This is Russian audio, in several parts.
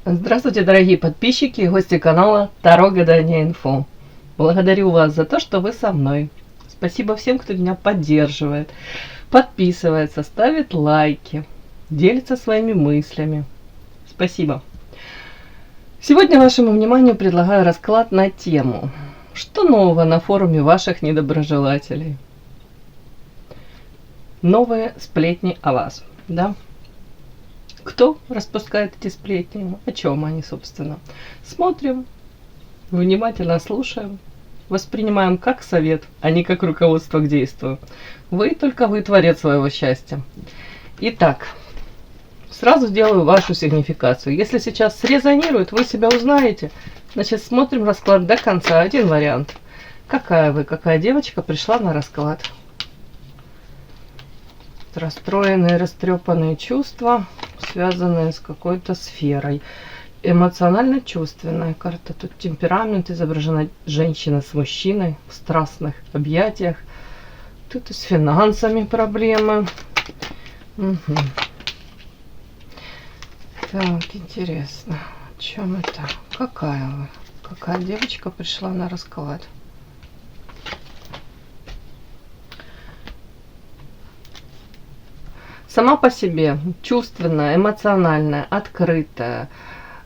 Здравствуйте, дорогие подписчики и гости канала Таро Гадание Инфо. Благодарю вас за то, что вы со мной. Спасибо всем, кто меня поддерживает, подписывается, ставит лайки, делится своими мыслями. Спасибо. Сегодня вашему вниманию предлагаю расклад на тему: что нового на форуме ваших недоброжелателей? Новые сплетни о вас, да? Кто распускает эти сплетни? О чем они, собственно? Смотрим, внимательно слушаем, воспринимаем как совет, а не как руководство к действию. Только вы творец своего счастья. Итак, сразу сделаю вашу сигнификацию. Если сейчас срезонирует, вы себя узнаете. Значит, смотрим расклад до конца. Один вариант. Какая девочка пришла на расклад? Расстроенные, растрепанные чувства, связанные с какой-то сферой. Эмоционально-чувственная карта. Тут темперамент, изображена женщина с мужчиной в страстных объятиях. Тут и с финансами проблемы. Угу. Так, интересно, о чем это? Какая девочка пришла на расклад? Сама по себе чувственная, эмоциональная, открытая.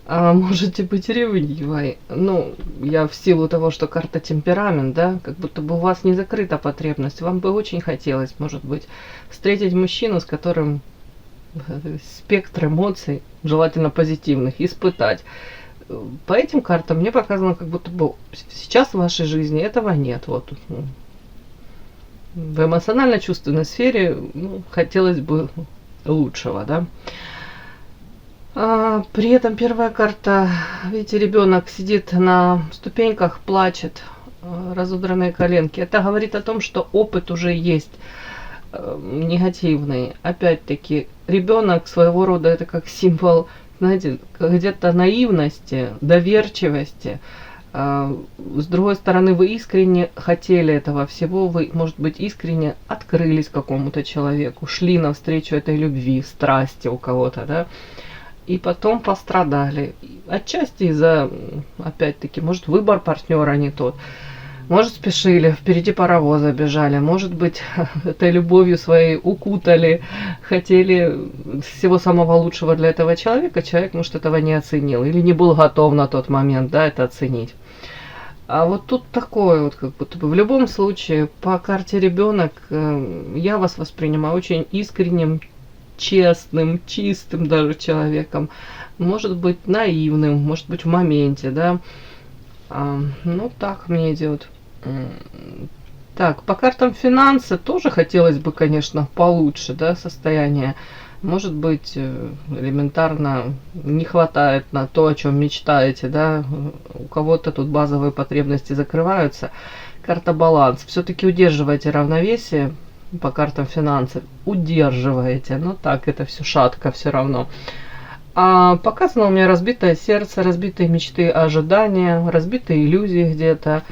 Можете быть ревнивой. Ну, я в силу того, что карта темперамент, да, как будто бы у вас не закрыта потребность. Вам бы очень хотелось, может быть, встретить мужчину, с которым спектр эмоций, желательно позитивных, испытать. По этим картам мне показано, как будто бы сейчас в вашей жизни этого нет. Вот. В эмоционально-чувственной сфере хотелось бы лучшего, да. При этом первая карта, видите, ребенок сидит на ступеньках, плачет, разодранные коленки. Это говорит о том, что опыт уже есть негативный. Опять-таки, ребенок своего рода это как символ, знаете, где-то наивности, доверчивости. С другой стороны, вы искренне хотели этого всего, вы, может быть, искренне открылись какому-то человеку, шли навстречу этой любви, страсти у кого-то, да, и потом пострадали. Отчасти из-за, опять-таки, может, выбор партнера не тот, может, спешили, впереди паровоза бежали, может быть, этой любовью своей укутали, хотели всего самого лучшего для этого человека, человек, может, этого не оценил или не был готов на тот момент, да, это оценить. А вот тут такое вот, как будто бы в любом случае, по карте ребенок, я вас воспринимаю очень искренним, честным, чистым даже человеком, может быть, наивным, может быть, в моменте, да. Ну, так мне идет. Так, по картам финансы тоже хотелось бы, конечно, получше, да, состояние. Может быть, элементарно не хватает на то, о чем мечтаете, да. У кого-то тут базовые потребности закрываются. Карта баланс. Все-таки удерживайте равновесие по картам финансов. Удерживаете. Но так, это все шатко все равно. Показано у меня разбитое сердце, разбитые мечты, ожидания, разбитые иллюзии где-то.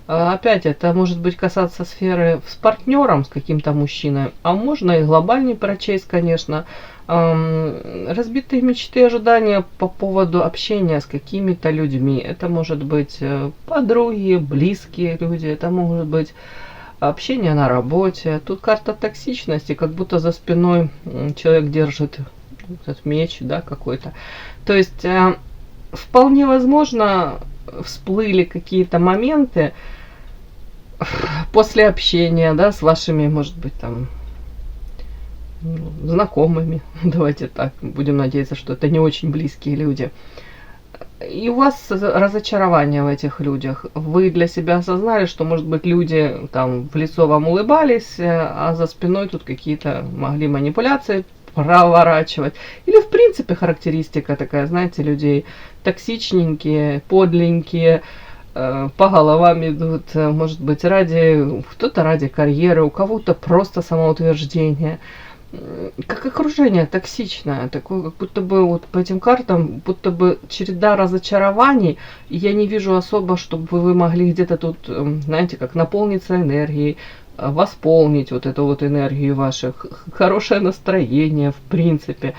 Опять это может быть касаться сферы с партнером, с каким-то мужчиной, а можно и глобальный прочесть, конечно. Разбитые мечты, ожидания по поводу общения с какими-то людьми. Это может быть подруги, близкие люди, это может быть общение на работе. Тут карта токсичности, как будто за спиной человек держит этот меч, да, какой-то. То есть вполне возможно всплыли какие-то моменты после общения, да, с вашими, может быть, там знакомыми, давайте так, будем надеяться, что это не очень близкие люди. И у вас разочарование в этих людях. Вы для себя осознали, что, может быть, люди там в лицо вам улыбались, а за спиной тут какие-то могли манипуляции проворачивать. Или, в принципе, характеристика такая, знаете, людей токсичненькие, подленькие, по головам идут, может быть, кто-то ради карьеры, у кого-то просто самоутверждение. Как окружение токсичное, такое, как будто бы вот по этим картам, будто бы череда разочарований, и я не вижу особо, чтобы вы могли где-то тут, знаете, как наполниться энергией, восполнить вот эту вот энергию ваших, хорошее настроение, в принципе.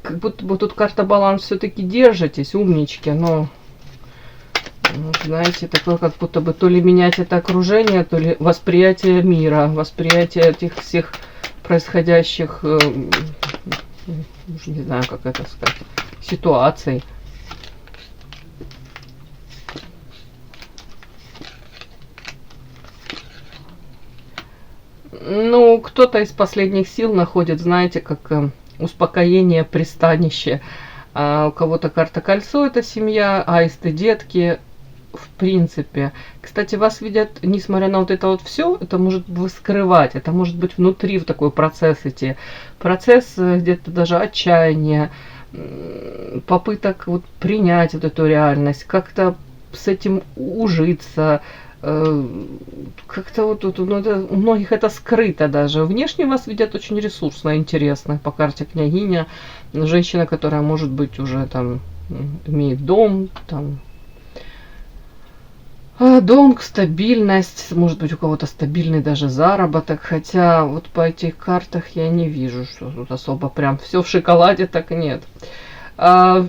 как будто бы тут карта баланс все-таки держитесь, умнички, но, ну, знаете, такое, как будто бы то ли менять это окружение, то ли восприятие мира, восприятие этих всех происходящих, не знаю, как это сказать, ситуаций. Ну, кто-то из последних сил находит, знаете, как успокоение, пристанище. А у кого-то карта кольцо — это семья, аисты, детки. В принципе. Кстати, вас видят, несмотря на вот это вот все, это может скрывать, это может быть внутри в такой процесс идти. Процесс где-то даже отчаяния, попыток вот принять вот эту реальность, как-то с этим ужиться. Как-то вот тут, ну, у многих это скрыто даже. Внешне вас видят очень ресурсно, интересно. По карте княгиня, женщина, которая, может быть, уже там имеет дом, там, дом, стабильность, может быть, у кого-то стабильный даже заработок, хотя вот по этих картах я не вижу, что тут особо прям все в шоколаде, так нет.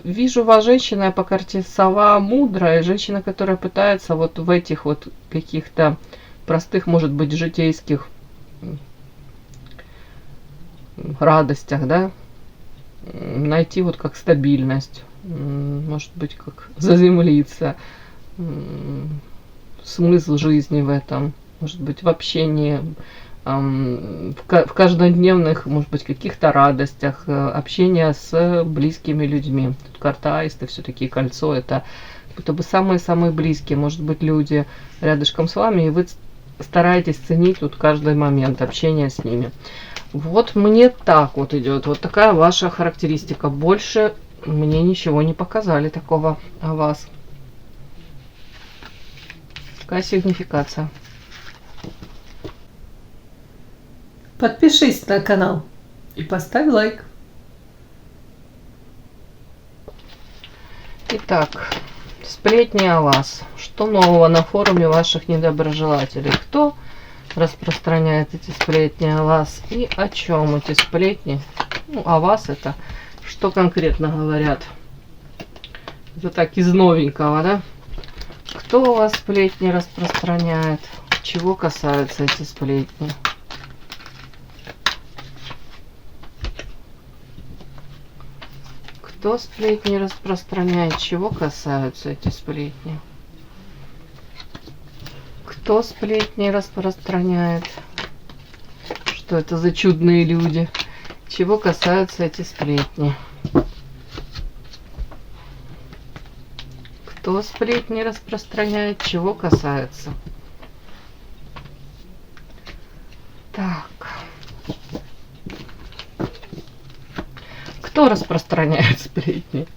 Вижу вас женщина по карте сова мудрая, женщина, которая пытается вот в этих вот каких-то простых, может быть, житейских радостях, да, найти вот как стабильность, может быть, как заземлиться, смысл жизни в этом, может быть, в общении, в каждодневных, может быть, каких-то радостях, общение с близкими людьми. Тут карта аиста, все-таки кольцо, это будто бы самые-самые близкие, может быть, люди рядышком с вами, и вы стараетесь ценить тут каждый момент общения с ними. Вот мне так вот идет, вот такая ваша характеристика. Больше мне ничего не показали такого о вас. Какая сигнификация? Подпишись на канал и поставь лайк. Итак, сплетни о вас. Что нового на форуме ваших недоброжелателей? Кто распространяет эти сплетни о вас? И о чем эти сплетни? Ну, о вас это. Что конкретно говорят? Это так из новенького, да? Кто у вас сплетни распространяет? Чего касаются эти сплетни? Кто сплетни распространяет? Чего касаются эти сплетни? Кто сплетни распространяет? Что это за чудные люди? Чего касаются эти сплетни? Кто сплетни распространяет? Чего касается? Так. Кто распространяет сплетни?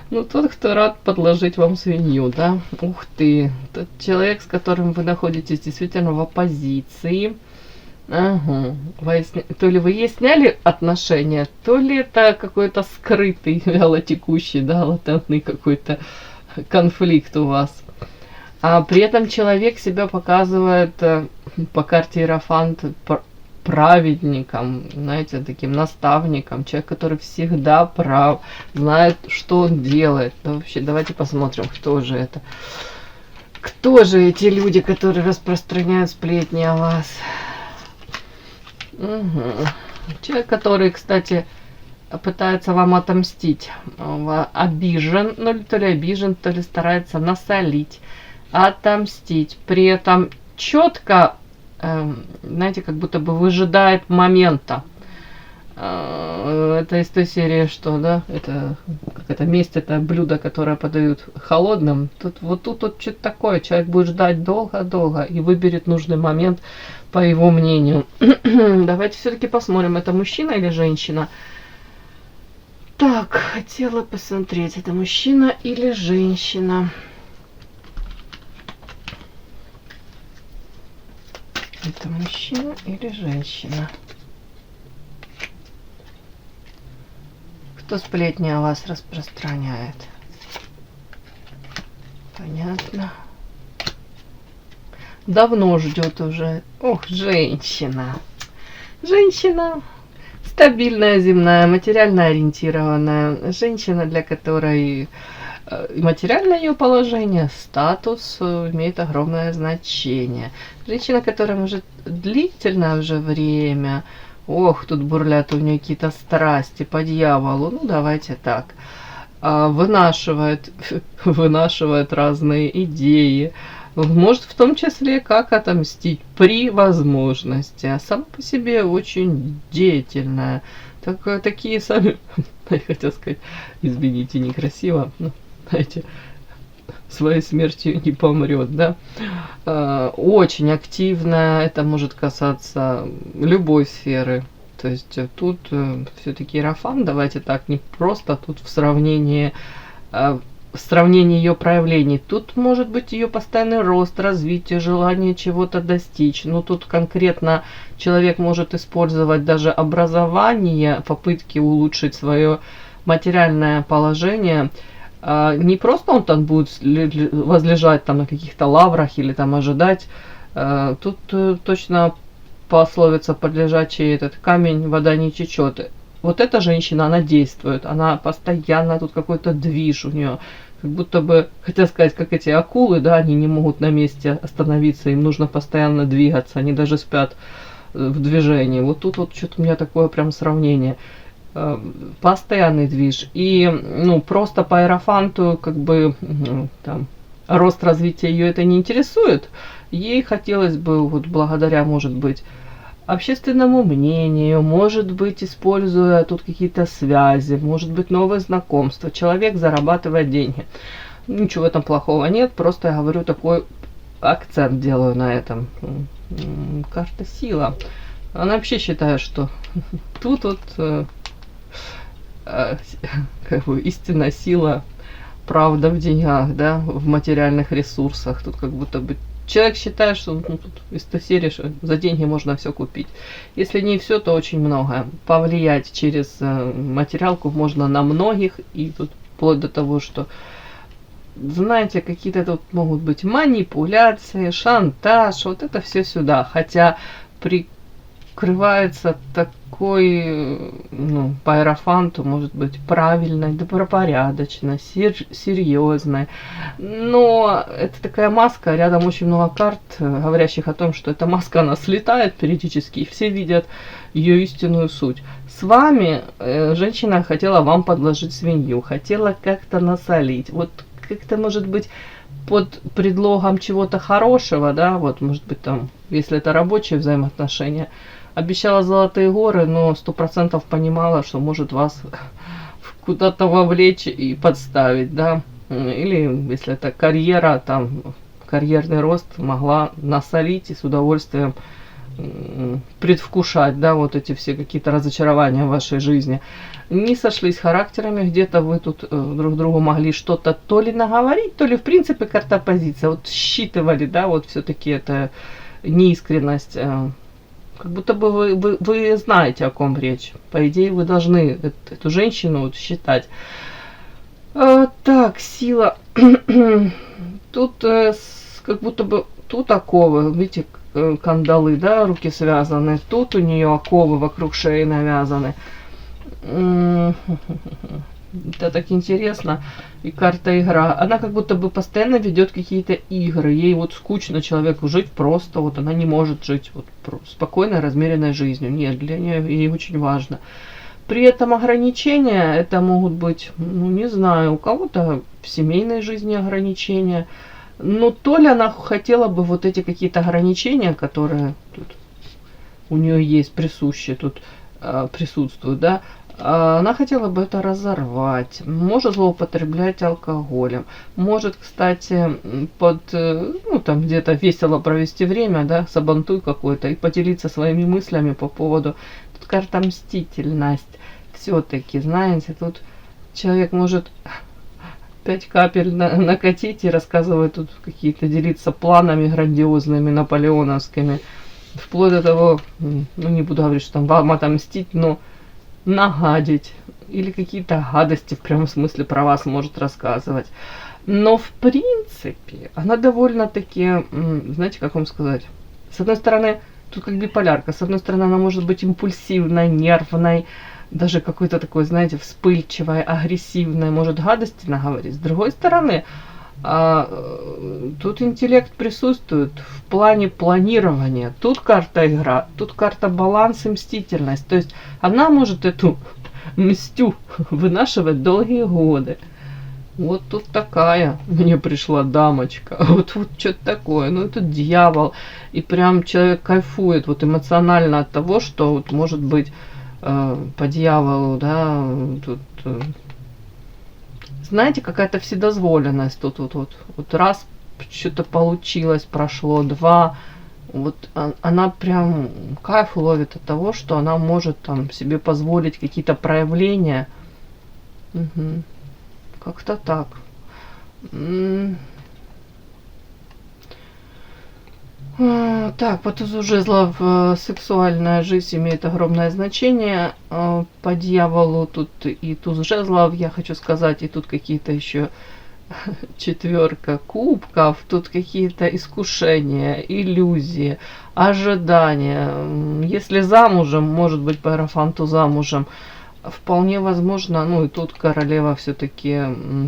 Ну, тот, кто рад подложить вам свинью, да? Ух ты. Тот человек, с которым вы находитесь действительно в оппозиции. Ага. То ли вы сняли отношения, то ли это какой-то скрытый, вялотекущий, да, латентный какой-то конфликт у вас. А при этом человек себя показывает по карте Иерофант праведником, знаете, таким наставником, человек, который всегда прав, знает, что он делает. Да, вообще, давайте посмотрим, кто же это. Кто же эти люди, которые распространяют сплетни о вас? Угу. Человек, который, кстати, пытается вам отомстить. Обижен, ну, то ли обижен, то ли старается насолить, отомстить. При этом четко, знаете, как будто бы выжидает момента. Это из той серии, что, да, это, как это, месть, это блюдо, которое подают холодным. Тут вот что-то такое. Человек будет ждать долго-долго и выберет нужный момент, по его мнению. Давайте все-таки посмотрим, это мужчина или женщина. Так, хотела посмотреть, это мужчина или женщина. Это мужчина или женщина? Кто сплетни о вас распространяет? Понятно. Давно ждет уже. Ох, женщина. Женщина с Стабильная, земная, материально ориентированная женщина, для которой материальное ее положение, статус имеет огромное значение. Женщина, которая может длительное уже время, ох, тут бурлят у нее какие-то страсти по дьяволу, ну давайте так, вынашивает разные идеи, может в том числе как отомстить при возможности, а сама по себе очень деятельная. Такие сами, я хотел сказать, извините, некрасиво, но, знаете, своей смертью не помрет, да. Очень активная, это может касаться любой сферы. То есть тут все-таки Иерофант, давайте так, не просто тут в сравнении ее проявлений. Тут может быть ее постоянный рост, развитие, желание чего-то достичь. Но тут конкретно человек может использовать даже образование, попытки улучшить свое материальное положение. Не просто он там будет возлежать там на каких-то лаврах или там ожидать. Тут точно пословица подлежачий этот камень, вода не течет. Вот эта женщина, она действует, она постоянно, тут какой-то движ у нее, как будто бы, хотел сказать, как эти акулы, да, они не могут на месте остановиться, им нужно постоянно двигаться, они даже спят в движении. Вот тут вот что-то у меня такое прям сравнение. Постоянный движ. И, ну, просто по Иерофанту, как бы, там, рост развития ее это не интересует. Ей хотелось бы, вот благодаря, может быть, общественному мнению, может быть, используя тут какие-то связи, может быть, новые знакомства. Человек зарабатывает деньги. Ничего в этом плохого нет, просто я говорю, такой акцент делаю на этом. Карта сила. Она вообще считает, что тут вот как бы истинная сила, правда в деньгах, да, в материальных ресурсах. Тут как будто бы человек считает, что ну, тут из той серии, что за деньги можно все купить. Если не все, то очень многое. Повлиять через материалку можно на многих, и тут вплоть до того, что, знаете, какие-то тут могут быть манипуляции, шантаж, вот это все сюда. Хотя прикрывается такой, ну, по Иерофанту, может быть, правильной, добропорядочной, серьезной. Но это такая маска, рядом очень много карт, говорящих о том, что эта маска, она слетает периодически, и все видят ее истинную суть. С вами женщина хотела вам подложить свинью, хотела как-то насолить. Вот как-то, может быть, под предлогом чего-то хорошего, да, вот, может быть, там, если это рабочие взаимоотношения, обещала золотые горы, но 100% понимала, что может вас куда-то вовлечь и подставить, да. Или если это карьера, там, карьерный рост, могла насолить и с удовольствием предвкушать, да, вот эти все какие-то разочарования в вашей жизни. Не сошлись характерами, где-то вы тут друг другу могли что-то то ли наговорить, то ли в принципе карта позиция. Вот считывали, да, вот все-таки это неискренность. Как будто бы вы знаете, о ком речь. По идее, вы должны эту женщину вот считать. Так, сила. Тут как будто бы тут оковы, видите, кандалы, да, руки связаны. Тут у нее оковы вокруг шеи навязаны. Это так интересно. И карта игра. Она как будто бы постоянно ведет какие-то игры. Ей вот скучно человеку жить просто. Вот она не может жить вот спокойной, размеренной жизнью. Нет, для нее ей очень важно. При этом ограничения, это могут быть, ну не знаю, у кого-то в семейной жизни ограничения. Но то ли она хотела бы вот эти какие-то ограничения, которые тут у нее есть, присущие, тут присутствуют, да, она хотела бы это разорвать, может злоупотреблять алкоголем, может, кстати, ну, там где-то весело провести время, да, сабантуй какой-то, и поделиться своими мыслями по поводу, тут карта мстительность, все-таки, знаете, тут человек может 5 капель накатить и рассказывать тут какие-то, делиться планами грандиозными, наполеоновскими, вплоть до того, ну, не буду говорить, что там вам отомстить, но нагадить или какие-то гадости в прямом смысле про вас может рассказывать. Но в принципе она довольно-таки, знаете, как вам сказать, с одной стороны тут как биполярка. С одной стороны, она может быть импульсивной, нервной, даже какой-то такой, знаете, вспыльчивой, агрессивной, может гадости наговорить. С другой стороны, тут интеллект присутствует в плане планирования. Тут карта игра, тут карта баланс и мстительность. То есть она может эту мстю вынашивать долгие годы. Вот тут такая мне пришла дамочка. Вот что-то такое. Ну, это дьявол. И прям человек кайфует вот эмоционально от того, что вот может быть по дьяволу, да, тут, знаете, какая-то вседозволенность тут вот раз что-то получилось, прошло, два, вот она прям кайф ловит от того, что она может там себе позволить какие-то проявления. Угу. Как-то так. Так, по тузу жезлов сексуальная жизнь имеет огромное значение. По дьяволу тут и туз жезлов, я хочу сказать, и тут какие-то еще четверка кубков, тут какие-то искушения, иллюзии, ожидания. Если замужем, может быть, по иерофанту замужем, вполне возможно, ну и тут королева все-таки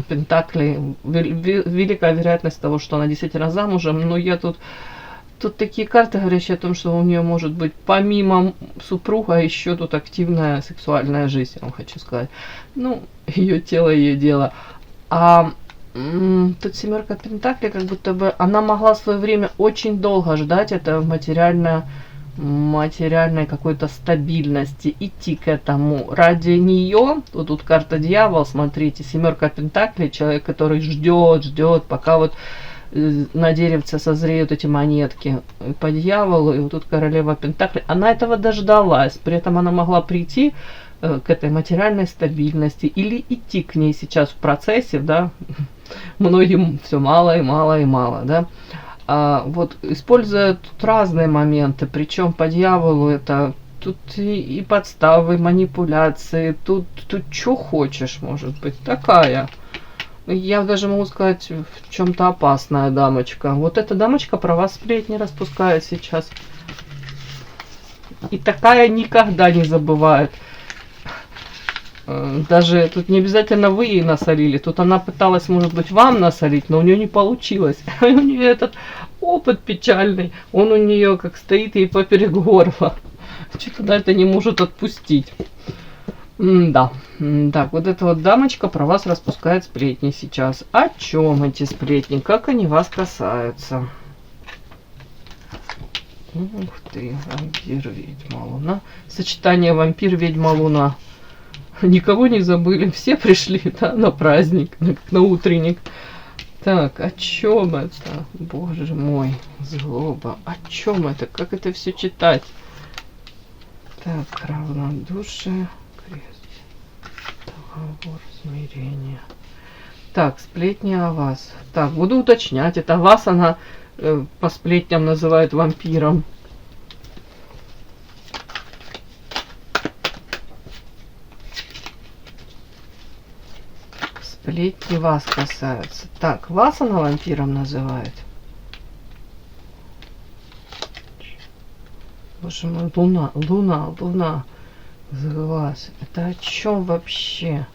пентаклей, великая вероятность того, что она действительно замужем, но я тут такие карты, говорящие о том, что у нее может быть помимо супруга еще тут активная сексуальная жизнь, я вам хочу сказать. Ну, ее тело, ее дело. А тут семерка пентаклей, как будто бы она могла в свое время очень долго ждать это материальной какой-то стабильности, идти к этому. Ради нее, вот тут карта дьявол, смотрите, семерка пентаклей, человек, который ждет, пока вот на деревце созреют эти монетки по дьяволу, и вот тут королева пентаклей, она этого дождалась, при этом она могла прийти к этой материальной стабильности или идти к ней сейчас в процессе, да, многим все мало и мало и мало, да, вот используя тут разные моменты, причем по дьяволу это тут и подставы, манипуляции, тут что хочешь, может быть, такая. Я даже могу сказать, в чем-то опасная дамочка. Вот эта дамочка про вас сплетни распускает сейчас. И такая никогда не забывает. Даже тут не обязательно вы ей насолили. Тут она пыталась, может быть, вам насолить, но у нее не получилось. У нее этот опыт печальный. Он у нее как стоит ей поперек горла. Что-то это не может отпустить. Да. Так, вот эта вот дамочка про вас распускает сплетни сейчас. О чем эти сплетни? Как они вас касаются? Ух ты, вампир, ведьма, луна. Сочетание вампир, ведьма, луна. Никого не забыли, все пришли, да, на праздник, на утренник. Так, о чем это? Боже мой, злоба. О чем это? Как это все читать? Так, равнодушие, крест. Договор, смирение. Так, сплетни о вас. Так, буду уточнять. Это вас она по сплетням называет вампиром. Сплетни вас касаются. Так, вас она вампиром называет. Боже мой, луна. Глаз. Это о чем вообще?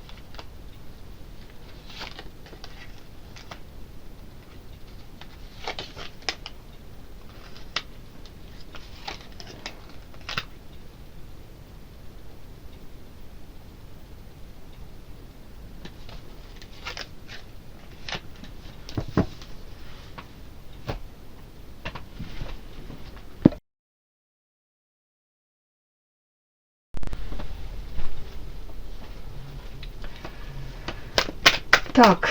Так,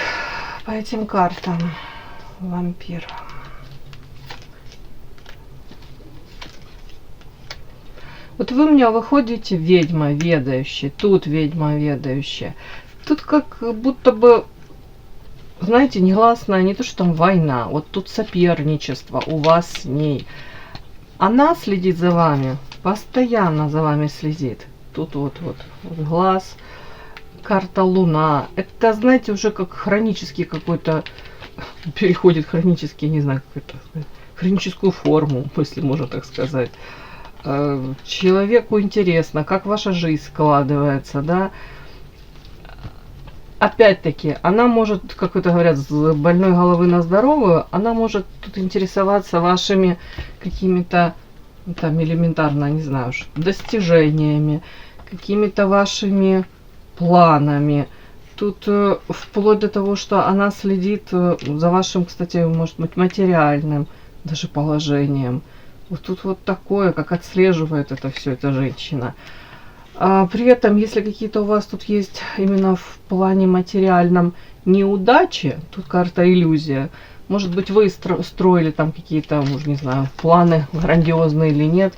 по этим картам вампир. Вот вы мне выходите ведьма ведающая, тут ведьма ведающая. Тут как будто бы, знаете, негласная, не то что там война, вот тут соперничество у вас с ней. Она следит за вами, постоянно за вами следит. Тут вот глаз. Карта Луна. Это, знаете, уже как хронический какой-то, переходит хронический, не знаю, как это сказать, хроническую форму, если можно так сказать. человеку интересно, как ваша жизнь складывается, да. Опять-таки, она может, как это говорят, с больной головы на здоровую, она может тут интересоваться вашими какими-то, там, элементарно, не знаю уж, достижениями, какими-то вашими планами. Тут вплоть до того, что она следит за вашим, кстати, может быть, материальным даже положением. Вот тут вот такое, как отслеживает это все эта женщина. А при этом, если какие-то у вас тут есть именно в плане материальном неудачи, тут карта иллюзия. Может быть, вы строили там какие-то, уже не знаю, планы грандиозные или нет,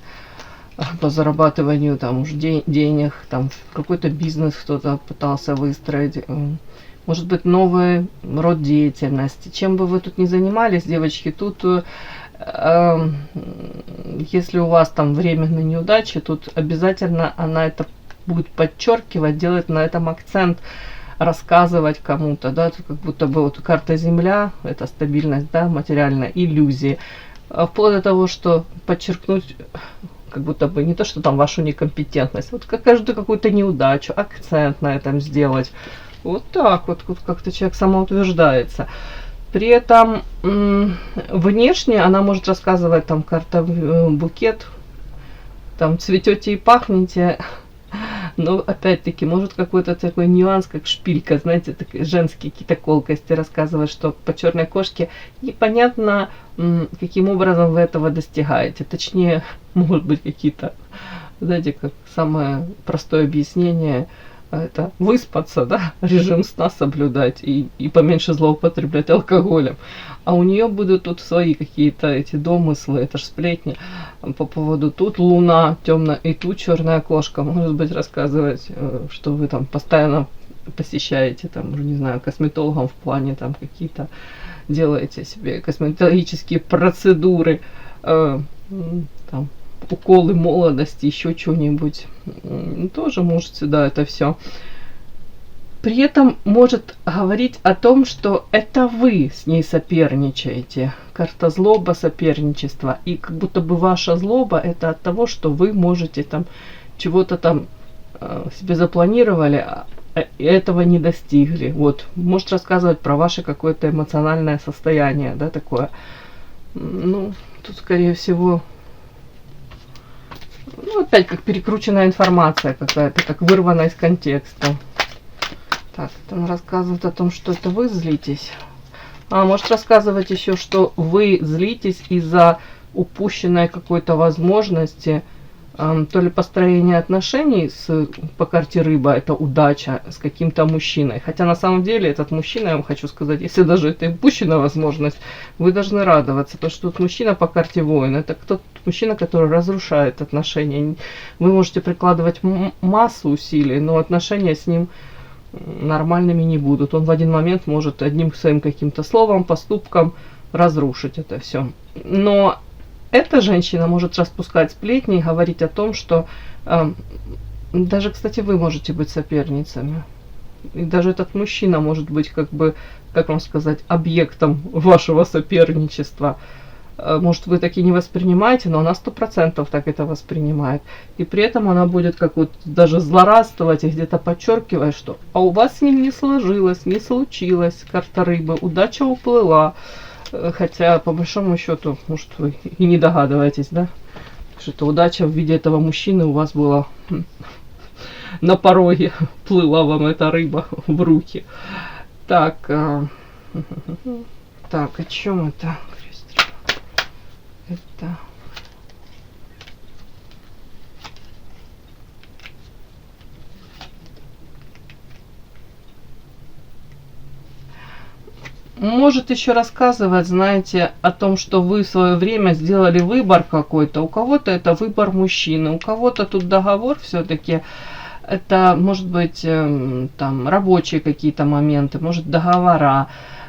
по зарабатыванию там уж денег, там какой-то бизнес кто-то пытался выстроить. Может быть, новый род деятельности. Чем бы вы тут ни занимались, девочки, тут если у вас там временные неудачи, тут обязательно она это будет подчеркивать, делать на этом акцент, рассказывать кому-то, да, тут как будто бы вот карта Земля, это стабильность, да, материальная, иллюзии, вплоть до того, что подчеркнуть, как будто бы не то, что там вашу некомпетентность, вот каждую какую-то неудачу, акцент на этом сделать, вот так вот как-то человек самоутверждается. При этом внешне она может рассказывать, там, карта букет, там, цветете и пахнете, но, опять-таки, может какой-то такой нюанс, как шпилька, знаете, женские какие-то колкости рассказывать, что по черной кошке непонятно, каким образом вы этого достигаете. Точнее, могут быть какие-то, знаете, как самое простое объяснение, это выспаться, да, режим сна соблюдать и поменьше злоупотреблять алкоголем. А у нее будут тут свои какие-то эти домыслы, это ж сплетни по поводу тут луна темная и тут черная кошка. Может быть, рассказывать, что вы там постоянно посещаете, там, уже не знаю, косметологом в плане там какие-то делаете себе косметологические процедуры, там, уколы молодости, еще что-нибудь, тоже может сюда это все. При этом может говорить о том, что это вы с ней соперничаете. Карта злоба, соперничество. И как будто бы ваша злоба это от того, что вы можете там чего-то там себе запланировали, а этого не достигли. Вот. Может рассказывать про ваше какое-то эмоциональное состояние, да, такое. Ну, тут, скорее всего, ну, опять как перекрученная информация какая-то, как вырвана из контекста. Так, там рассказывает о том, что это вы злитесь. А может рассказывать еще, что вы злитесь из-за упущенной какой-то возможности, то ли построения отношений по карте рыба, это удача, с каким-то мужчиной. Хотя на самом деле этот мужчина, я вам хочу сказать, если даже это упущенная возможность, вы должны радоваться, потому что тут мужчина по карте воин, это тот мужчина, который разрушает отношения. Вы можете прикладывать массу усилий, но отношения с ним нормальными не будут. Он в один момент может одним своим каким-то словом, поступком разрушить это все. Но эта женщина может распускать сплетни и говорить о том, что даже, кстати, вы можете быть соперницами. И даже этот мужчина может быть, как бы, как вам сказать, объектом вашего соперничества. Может, вы так и не воспринимаете, но она 100% так это воспринимает. И при этом она будет как вот даже злорадствовать и где-то подчеркивая, что а у вас с ним не сложилось, не случилось, карта рыбы, удача уплыла. Хотя, по большому счету, может, вы и не догадываетесь, да? Что удача в виде этого мужчины у вас была на пороге, плыла вам эта рыба в руки. Так, так, о чем это? Это... Может еще рассказывать, знаете, о том, что вы в свое время сделали выбор какой-то. У кого-то это выбор мужчины, у кого-то тут договор все-таки. Это может быть там рабочие какие-то моменты, может договора,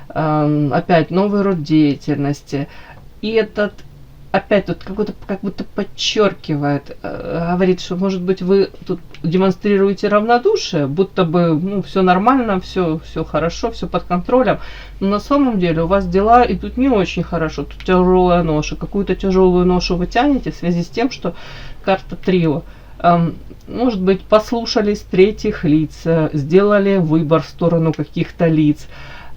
опять новый род деятельности. И этот опять тут какой-то, как будто подчеркивает, говорит, что, может быть, вы тут демонстрируете равнодушие, будто бы, ну, все нормально, все хорошо, все под контролем, но на самом деле у вас дела идут не очень хорошо, тут тяжелая ноша, какую-то тяжелую ношу вы тянете в связи с тем, что карта трио. Может быть, послушались третьих лиц, сделали выбор в сторону каких-то лиц.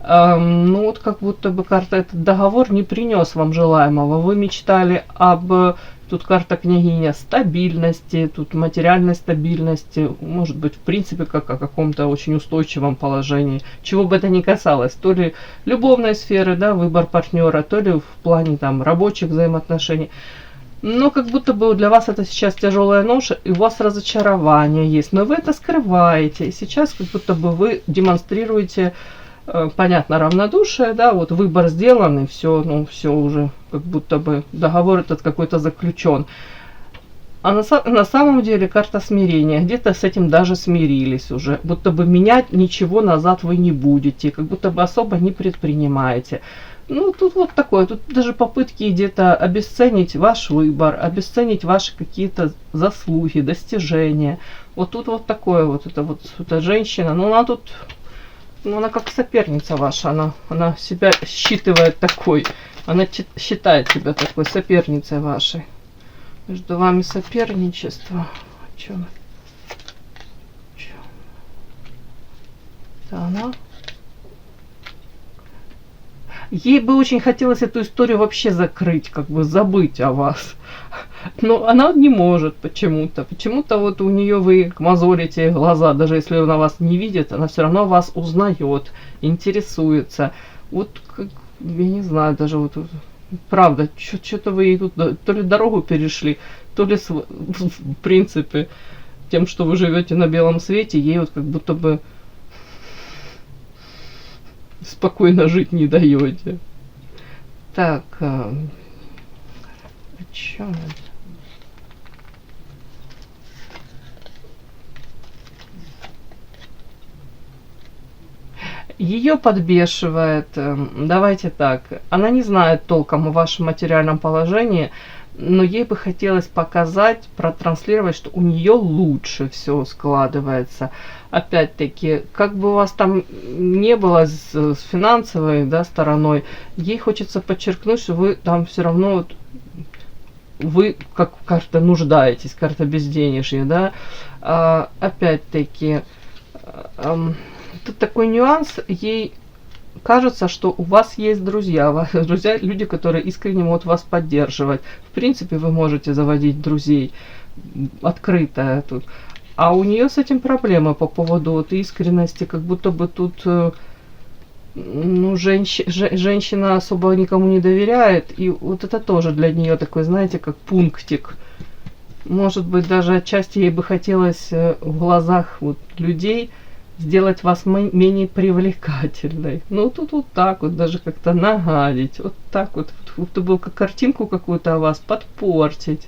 Ну вот как будто бы карта этот договор не принес вам желаемого. Вы мечтали об, тут карта княгиня, стабильности, тут материальной стабильности, может быть, в принципе, как о каком-то очень устойчивом положении, чего бы это ни касалось, то ли любовной сферы, да, выбор партнера, то ли в плане там рабочих взаимоотношений. Но как будто бы для вас это сейчас тяжелая ноша, и у вас разочарование есть, но вы это скрываете, и сейчас как будто бы вы демонстрируете, понятно, равнодушие, да, вот выбор сделан, и все, ну, все уже, как будто бы договор этот какой-то заключен. А на самом деле карта смирения, где-то с этим даже смирились уже, будто бы менять ничего назад вы не будете, как будто бы особо не предпринимаете. Ну, тут вот такое, тут даже попытки где-то обесценить ваш выбор, обесценить ваши какие-то заслуги, достижения. Вот тут вот такое вот, эта женщина, ну, она тут... Ну, она как соперница ваша, она себя считывает такой, она считает себя такой соперницей вашей. Между вами соперничество. Чё? Это она? Ей бы очень хотелось эту историю вообще закрыть, как бы забыть о вас. Но она не может почему-то. Почему-то вот у нее вы мозолите глаза, даже если она вас не видит, она все равно вас узнает, интересуется. Вот, как, я не знаю, даже вот, правда, что-то вы ей тут, то ли дорогу перешли, то ли, в принципе, тем, что вы живете на белом свете, ей вот как будто бы спокойно жить не даете. Так, о чем это? Ее подбешивает, давайте так, она не знает толком о вашем материальном положении, но ей бы хотелось показать, протранслировать, что у нее лучше все складывается. Опять-таки, как бы у вас там не было с финансовой, да, стороной, ей хочется подчеркнуть, что вы там все равно, вот, вы как карта нуждаетесь, карта безденежья, да. Опять-таки, тут такой нюанс, ей кажется, что у вас есть друзья, люди, которые искренне могут вас поддерживать. В принципе, вы можете заводить друзей, открытая тут. А у нее с этим проблема по поводу вот искренности, как будто бы тут, ну, женщина особо никому не доверяет, и вот это тоже для нее такой, знаете, как пунктик. Может быть, даже отчасти ей бы хотелось в глазах вот людей сделать вас менее привлекательной. Ну, тут вот так вот, даже как-то нагадить, вот так вот, чтобы как картинку какую-то о вас подпортить.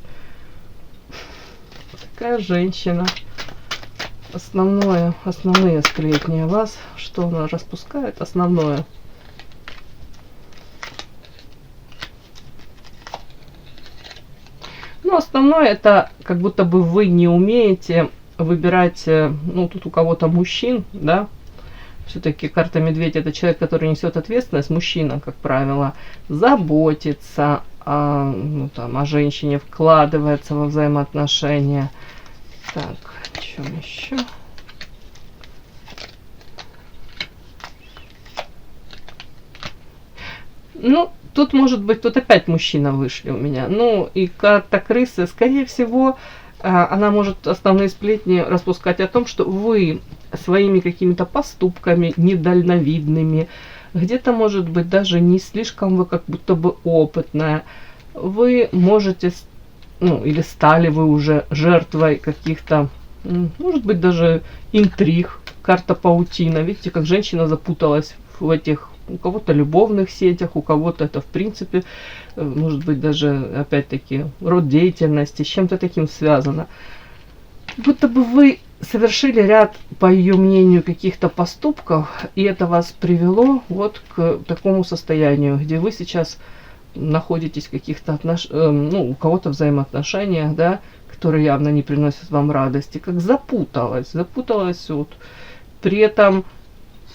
Такая женщина. Основные сплетни о вас, что она распускает, основное. Ну, основное это как будто бы вы не умеете выбирать, ну, тут у кого-то мужчин, да, все-таки карта медведь это человек, который несет ответственность, мужчина, как правило, заботится ну, там, о женщине, вкладывается во взаимоотношения. Так, о чем еще? Ну, тут может быть, тут опять мужчина вышли у меня. Ну, и карта крысы, скорее всего, она может основные сплетни распускать о том, что вы своими какими-то поступками недальновидными, где-то, может быть, даже не слишком вы как будто бы опытная, вы можете, ну, или стали вы уже жертвой каких-то, может быть, даже интриг, карта паутина. Видите, как женщина запуталась в этих, у кого-то любовных сетях, у кого-то это в принципе, может быть, даже, опять-таки, род деятельности, с чем-то таким связано. Будто бы вы совершили ряд, по ее мнению, каких-то поступков, и это вас привело вот к такому состоянию, где вы сейчас находитесь в каких-то у кого-то взаимоотношениях, да, которые явно не приносят вам радости, как запуталась вот. При этом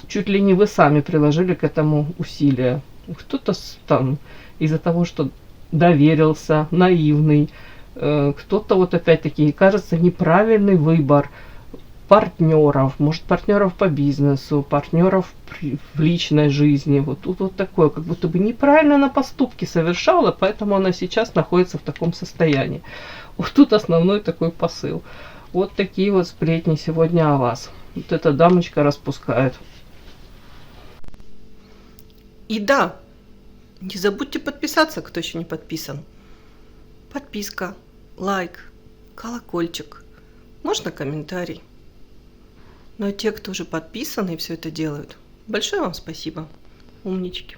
чуть ли не вы сами приложили к этому усилия. Кто-то там из-за того, что доверился, наивный, кто-то вот опять-таки, кажется, неправильный выбор партнеров, может, партнеров по бизнесу, партнеров в личной жизни. Вот тут вот такое, как будто бы неправильно она поступки совершала, поэтому она сейчас находится в таком состоянии. Вот тут основной такой посыл. Вот такие вот сплетни сегодня о вас. Вот эта дамочка распускает. И да, не забудьте подписаться, кто еще не подписан. Подписка, лайк, колокольчик, можно комментарий. Ну а те, кто уже подписаны и все это делают, большое вам спасибо, умнички.